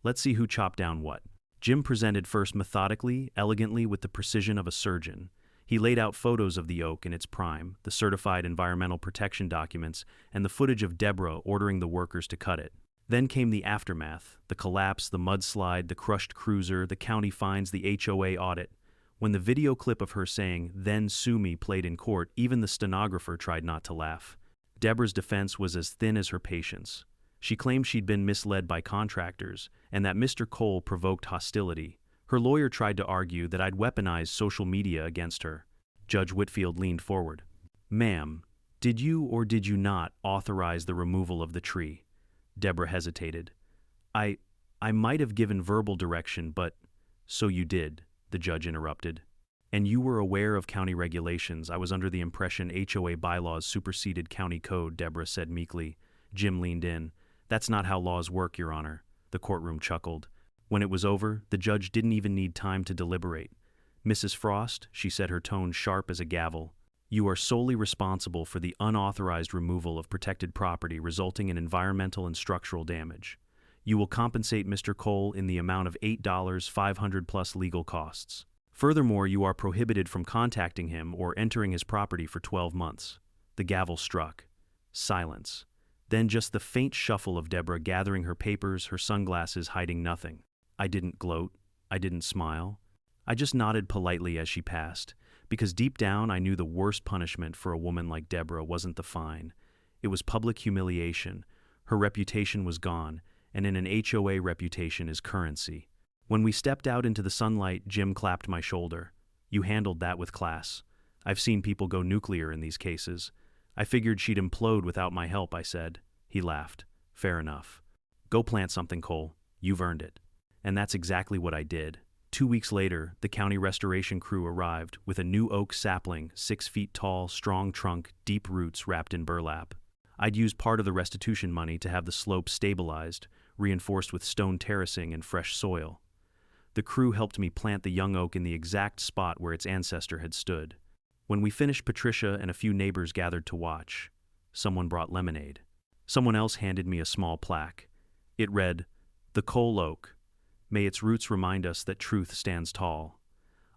"Let's see who chopped down what." Jim presented first methodically, elegantly, with the precision of a surgeon. He laid out photos of the oak in its prime, the certified environmental protection documents, and the footage of Deborah ordering the workers to cut it. Then came the aftermath, the collapse, the mudslide, the crushed cruiser, the county fines, the HOA audit. When the video clip of her saying, "Then sue me," played in court, even the stenographer tried not to laugh. Deborah's defense was as thin as her patience. She claimed she'd been misled by contractors, and that Mr. Cole provoked hostility. Her lawyer tried to argue that I'd weaponized social media against her. Judge Whitfield leaned forward. "Ma'am, did you or did you not authorize the removal of the tree?" Deborah hesitated. I might have given verbal direction, but—" "So you did," the judge interrupted. "And you were aware of county regulations. I was under the impression HOA bylaws superseded county code," Deborah said meekly. Jim leaned in. "That's not how laws work, Your Honor." The courtroom chuckled. When it was over, the judge didn't even need time to deliberate. "Mrs. Frost," she said, her tone sharp as a gavel, "you are solely responsible for the unauthorized removal of protected property resulting in environmental and structural damage. You will compensate Mr. Cole in the amount of $8,500 plus legal costs. Furthermore, you are prohibited from contacting him or entering his property for 12 months. The gavel struck. Silence. Then just the faint shuffle of Deborah gathering her papers, her sunglasses hiding nothing. I didn't gloat. I didn't smile. I just nodded politely as she passed, because deep down I knew the worst punishment for a woman like Deborah wasn't the fine. It was public humiliation. Her reputation was gone, and in an HOA reputation is currency. When we stepped out into the sunlight, Jim clapped my shoulder. "You handled that with class. I've seen people go nuclear in these cases. I figured she'd implode without my help," I said. He laughed. "Fair enough. Go plant something, Cole. You've earned it." And that's exactly what I did. 2 weeks later, the county restoration crew arrived with a new oak sapling, 6 feet tall, strong trunk, deep roots wrapped in burlap. I'd used part of the restitution money to have the slope stabilized, reinforced with stone terracing and fresh soil. The crew helped me plant the young oak in the exact spot where its ancestor had stood. When we finished, Patricia and a few neighbors gathered to watch. Someone brought lemonade. Someone else handed me a small plaque. It read, "The Cole Oak. May its roots remind us that truth stands tall."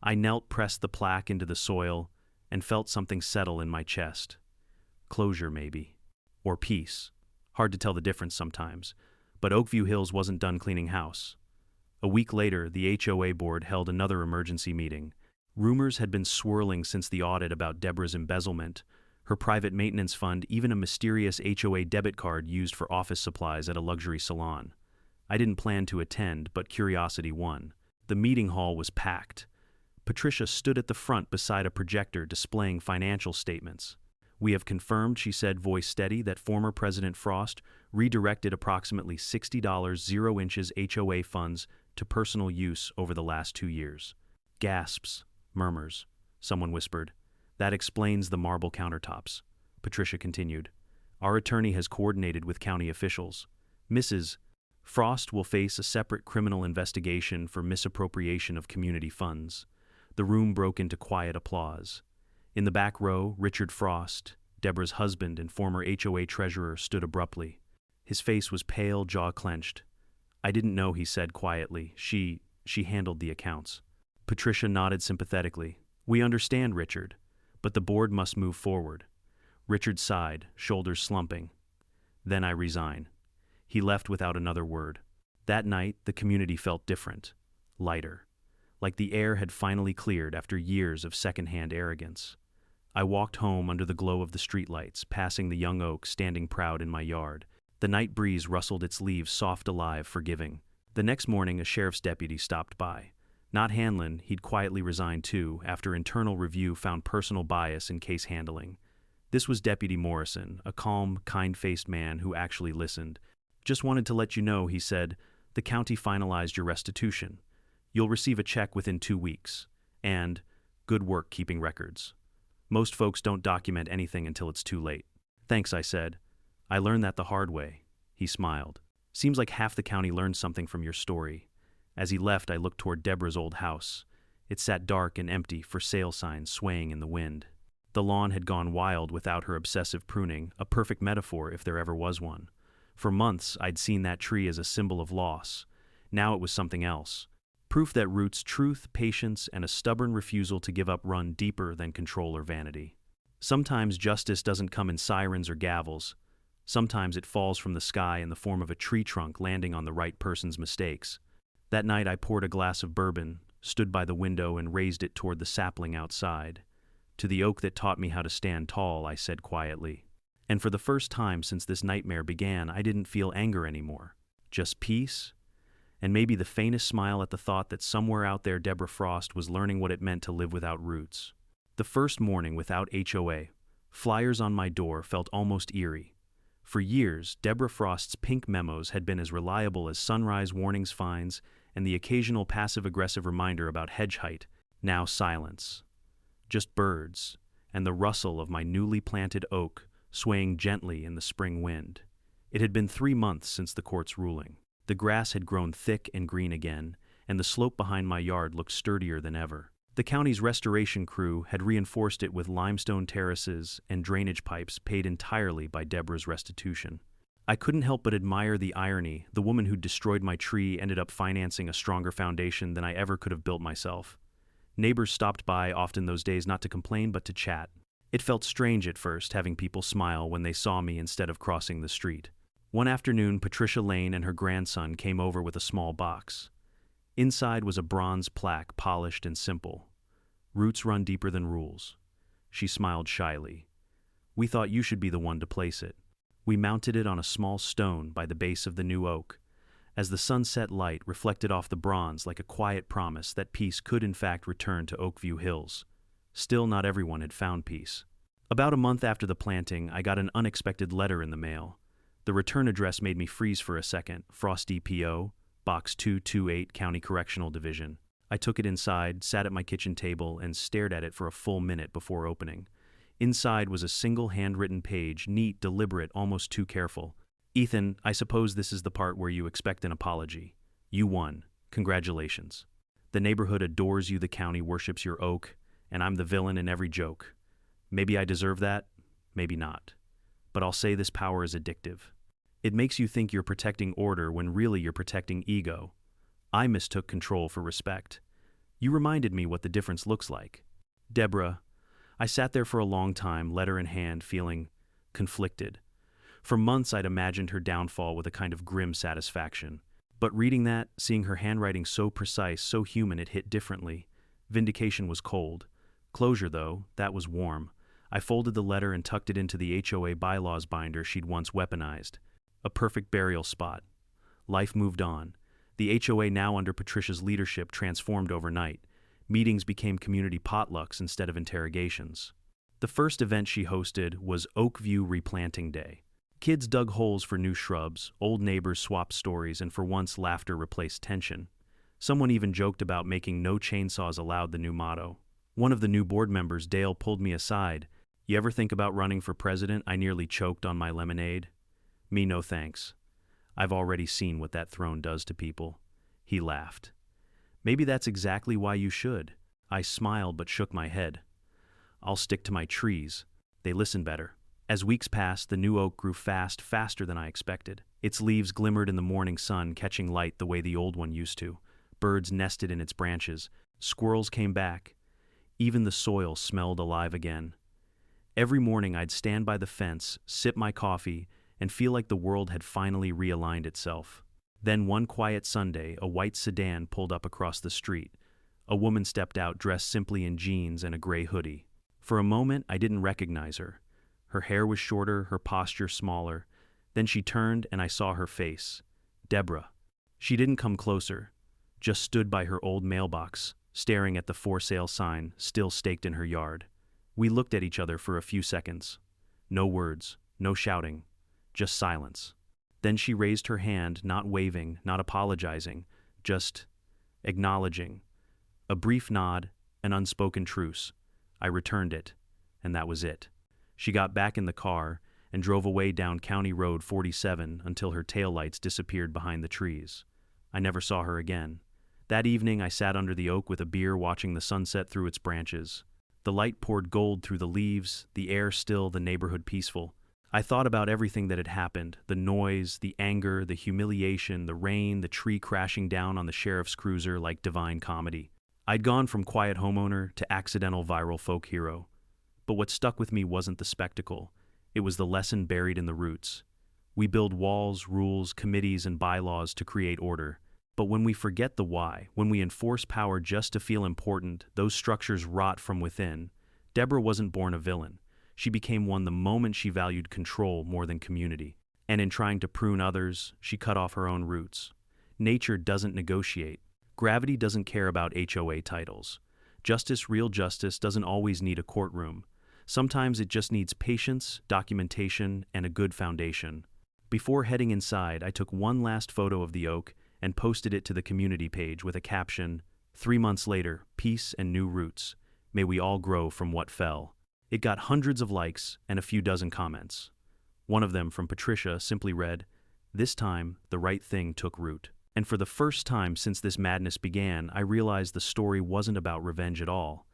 I knelt, pressed the plaque into the soil, and felt something settle in my chest. Closure, maybe. Or peace. Hard to tell the difference sometimes. But Oakview Hills wasn't done cleaning house. A week later, the HOA board held another emergency meeting. Rumors had been swirling since the audit about Deborah's embezzlement, her private maintenance fund, even a mysterious HOA debit card used for office supplies at a luxury salon. I didn't plan to attend, but curiosity won. The meeting hall was packed. Patricia stood at the front beside a projector displaying financial statements. "We have confirmed," she said, voice steady, "that former President Frost redirected approximately $60 0-inches HOA funds to personal use over the last 2 years. Gasps, murmurs. Someone whispered, "That explains the marble countertops." Patricia continued, "Our attorney has coordinated with county officials. Mrs. Frost will face a separate criminal investigation for misappropriation of community funds." The room broke into quiet applause. In the back row, Richard Frost, Deborah's husband and former HOA treasurer, stood abruptly. His face was pale, jaw clenched. "I didn't know," he said quietly. She handled the accounts." Patricia nodded sympathetically. "We understand, Richard, but the board must move forward." Richard sighed, shoulders slumping. "Then I resign." He left without another word. That night, the community felt different, lighter, like the air had finally cleared after years of secondhand arrogance. I walked home under the glow of the streetlights, passing the young oak standing proud in my yard. The night breeze rustled its leaves, soft, alive, forgiving. The next morning, a sheriff's deputy stopped by. Not Hanlon, he'd quietly resigned too, after internal review found personal bias in case handling. This was Deputy Morrison, a calm, kind-faced man who actually listened. "Just wanted to let you know," he said, "the county finalized your restitution. You'll receive a check within 2 weeks. And good work keeping records. Most folks don't document anything until it's too late." "Thanks," I said. "I learned that the hard way." He smiled. "Seems like half the county learned something from your story." As he left, I looked toward Deborah's old house. It sat dark and empty, for sale signs swaying in the wind. The lawn had gone wild without her obsessive pruning, a perfect metaphor if there ever was one. For months, I'd seen that tree as a symbol of loss. Now it was something else. Proof that roots truth, patience, and a stubborn refusal to give up run deeper than control or vanity. Sometimes justice doesn't come in sirens or gavels. Sometimes it falls from the sky in the form of a tree trunk landing on the right person's mistakes. That night I poured a glass of bourbon, stood by the window and raised it toward the sapling outside. To the oak that taught me how to stand tall, I said quietly. And for the first time since this nightmare began, I didn't feel anger anymore. Just peace, and maybe the faintest smile at the thought that somewhere out there Deborah Frost was learning what it meant to live without roots. The first morning without HOA, flyers on my door felt almost eerie. For years, Deborah Frost's pink memos had been as reliable as sunrise warnings fines and the occasional passive-aggressive reminder about hedge height. Now silence. Just birds, and the rustle of my newly planted oak swaying gently in the spring wind. It had been 3 months since the court's ruling. The grass had grown thick and green again, and the slope behind my yard looked sturdier than ever. The county's restoration crew had reinforced it with limestone terraces and drainage pipes paid entirely by Deborah's restitution. I couldn't help but admire the irony. The woman who destroyed my tree ended up financing a stronger foundation than I ever could have built myself. Neighbors stopped by often those days, not to complain but to chat. It felt strange at first, having people smile when they saw me instead of crossing the street. One afternoon, Patricia Lane and her grandson came over with a small box. Inside was a bronze plaque, polished and simple. Roots run deeper than rules. She smiled shyly. We thought you should be the one to place it. We mounted it on a small stone by the base of the new oak. As the sunset light reflected off the bronze like a quiet promise that peace could in fact return to Oakview Hills. Still, not everyone had found peace. About a month after the planting, I got an unexpected letter in the mail. The return address made me freeze for a second. Frost P.O., Box 228, County Correctional Division. I took it inside, sat at my kitchen table, and stared at it for a full minute before opening. Inside was a single handwritten page, neat, deliberate, almost too careful. Ethan, I suppose this is the part where you expect an apology. You won. Congratulations. The neighborhood adores you, the county worships your oak, and I'm the villain in every joke. Maybe I deserve that, maybe not. But I'll say this power is addictive. It makes you think you're protecting order when really you're protecting ego. I mistook control for respect. You reminded me what the difference looks like. Deborah, I sat there for a long time, letter in hand, feeling conflicted. For months I'd imagined her downfall with a kind of grim satisfaction. But reading that, seeing her handwriting so precise, so human, it hit differently. Vindication was cold. Closure, though, that was warm. I folded the letter and tucked it into the HOA bylaws binder she'd once weaponized. A perfect burial spot. Life moved on. The HOA, now under Patricia's leadership, transformed overnight. Meetings became community potlucks instead of interrogations. The first event she hosted was Oakview Replanting Day. Kids dug holes for new shrubs, old neighbors swapped stories, and for once laughter replaced tension. Someone even joked about making no chainsaws allowed the new motto. One of the new board members, Dale, pulled me aside. You ever think about running for president? I nearly choked on my lemonade. Me, no thanks. I've already seen what that throne does to people. He laughed. Maybe that's exactly why you should. I smiled but shook my head. I'll stick to my trees. They listen better. As weeks passed, the new oak grew fast, faster than I expected. Its leaves glimmered in the morning sun, catching light the way the old one used to. Birds nested in its branches. Squirrels came back. Even the soil smelled alive again. Every morning I'd stand by the fence, sip my coffee, and feel like the world had finally realigned itself. Then one quiet Sunday, a white sedan pulled up across the street. A woman stepped out dressed simply in jeans and a gray hoodie. For a moment, I didn't recognize her. Her hair was shorter, her posture smaller. Then she turned and I saw her face. Deborah. She didn't come closer, just stood by her old mailbox, staring at the for sale sign still staked in her yard. We looked at each other for a few seconds. No words, no shouting, just silence. Then she raised her hand, not waving, not apologizing, just acknowledging. A brief nod, an unspoken truce. I returned it, and that was it. She got back in the car and drove away down County Road 47 until her taillights disappeared behind the trees. I never saw her again. That evening I sat under the oak with a beer watching the sunset through its branches. The light poured gold through the leaves, the air still, the neighborhood peaceful. I thought about everything that had happened, the noise, the anger, the humiliation, the rain, the tree crashing down on the sheriff's cruiser like divine comedy. I'd gone from quiet homeowner to accidental viral folk hero. But what stuck with me wasn't the spectacle. It was the lesson buried in the roots. We build walls, rules, committees, and bylaws to create order. But when we forget the why, when we enforce power just to feel important, those structures rot from within. Deborah wasn't born a villain. She became one the moment she valued control more than community. And in trying to prune others, she cut off her own roots. Nature doesn't negotiate. Gravity doesn't care about HOA titles. Real justice, doesn't always need a courtroom. Sometimes it just needs patience, documentation, and a good foundation. Before heading inside, I took one last photo of the oak and posted it to the community page with a caption, 3 months later, peace and new roots. May we all grow from what fell. It got hundreds of likes and a few dozen comments. One of them, from Patricia, simply read, "This time, the right thing took root." And for the first time since this madness began, I realized the story wasn't about revenge at all.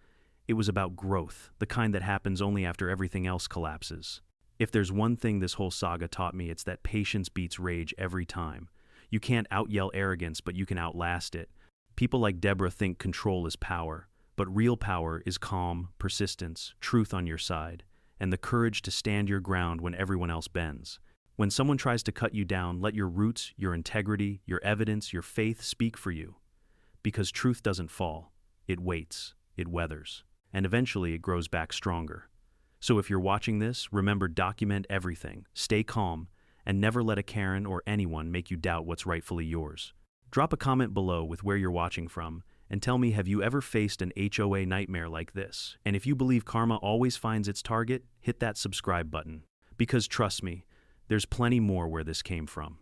It was about growth, the kind that happens only after everything else collapses. If there's one thing this whole saga taught me, it's that patience beats rage every time. You can't out-yell arrogance, but you can outlast it. People like Deborah think control is power. But real power is calm, persistence, truth on your side, and the courage to stand your ground when everyone else bends. When someone tries to cut you down, let your roots, your integrity, your evidence, your faith speak for you. Because truth doesn't fall. It waits, it weathers, and eventually it grows back stronger. So if you're watching this, remember, document everything, stay calm, and never let a Karen or anyone make you doubt what's rightfully yours. Drop a comment below with where you're watching from, and tell me, have you ever faced an HOA nightmare like this? And if you believe karma always finds its target, hit that subscribe button. Because trust me, there's plenty more where this came from.